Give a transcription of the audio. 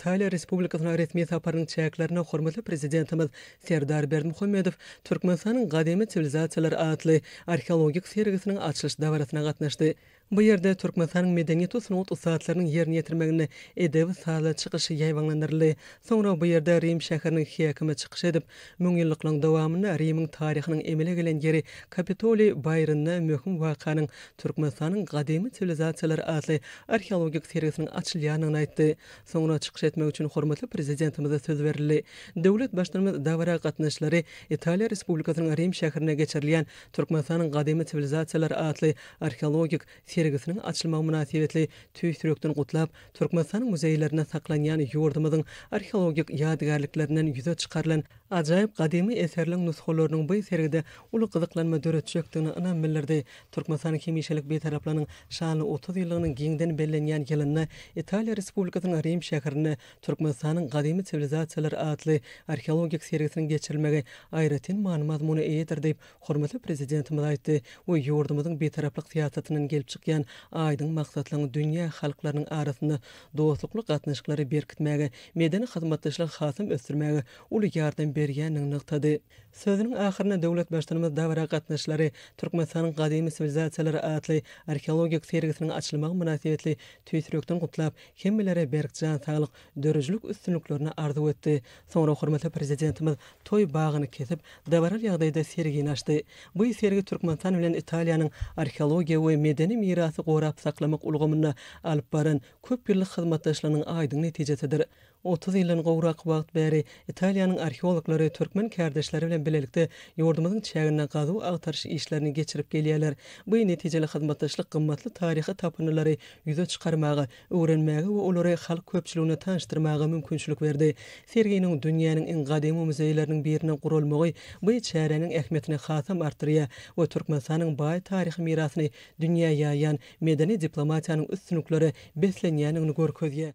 İtalya Respublikasynyň resmi saparynyň çäklerini hormatly prezidentimiz Serdar Berdimuhammedow Türkmenistanyň gadymy sivilizasiýalar adly arheologik sergisiniň açylyş dawrasyna gatnaşdy. Bu ýerde Türkmenistanyň medeniýet sunuwut usatlarynyň ýerine ýetirmegine edebi sala çykyşy ýaýwanlandyrly. Soňra bu ýerde Rim şäheriniň häkimi çykyş edip, müň ýyllyklaryň dowamyny Rimiň taryhynyň emele gelen ýeri Kapitoli bayryny möhüm wakanyň Türkmenistanyň gadymy sivilizasiýalar adly arheologik sergisiniň açylýanyny aýtdy. Soňra çykyş etmek üçin hormatly prezidentimize söz berildi. Döwlet başlary dawra gatnaşlary Italiýa Respublikasynyň Rim şäherine geçirilýän Türkmenistanyň gadymy sivilizasiýalar adly arheologik sergisiniň açylmagy münasibetli tüýsürekden gutlap, Türkmenistanyň muzeýlerine saklanýan ýurdumyzyň arheologik ýadygärliklerinden ýüze çykarylan ajaýyp gadymy eserleriň nuskalarynyň bu sergide uly gyzyklanma döretjekdigini ynam bildirdi. Türkmenistan hemişelik betaraplygynyň şanly 30 ýyllygynyň giňden bellenýän ýylyny Italiýa Respublikasynyň Rim şäherine Türkmenistanyň gadymy sivilizasiýalar adly arheologik sergisiniň geçirilmegi aýratyn mazmuny eýedir diýip hormatly prezidentimiz aýtdy. O ýurdumyzyň betaraplyk siýasatynyň gelip çykýan aýdyň maksatlaryny dünýä halklarynyň arasynda dostlukly gatnaşyklary berkitmäge, medeni hyzmatdaşlyk hasym ösdürmäge uly ýardam berýänini nykdy. Sözüniň ahyryna döwlet başlary dawra gatnaşlary Türkmenistanyň gadymy sivilizasiýalar adly arheologik sergisiniň açylmagy münasibetli tüýsürekden gutlap, hemmelere berkjan saglyk, dörejlik üstünlüklerini arzu etdi. Soňra hormatly prezidentimiz toy bagyny kesip, dawaral ýagdaýda sergini açdy. Bu sergi Türkmenistan bilen Italiýanyň arheologiýa we medeni mirasy gorap saklamak ulgamyna alyp baran köp ýyllyk hyzmatdaşlygynyň aýdyň netijesidir. 30 ýyldan gowrak wagt bäri Italiýanyň arheologlary türkmen kärdeşleri bilen bilelikde ýurdumyzyň çägine gazyw agtarış işlerini geçirip gelýärler. Bu netijeli hyzmatdaşlyk gymmatly taryhy tapynylary ýüze çykarmagy, öwrenmäge we olary halk köpçüligine tanışdyrmagy mümkinçilik berdi. Serginiň dünýäniň iň gadymy muzeýleriniň birinden gurulmagy bu çäreniň ähmiýetini hasam artdyrýar we Türkmenistanyň baý taryhy mirasyny dünýäge ýaýan medeni diplomatiýanyň üstünlikleri beslenýänini görkezýär.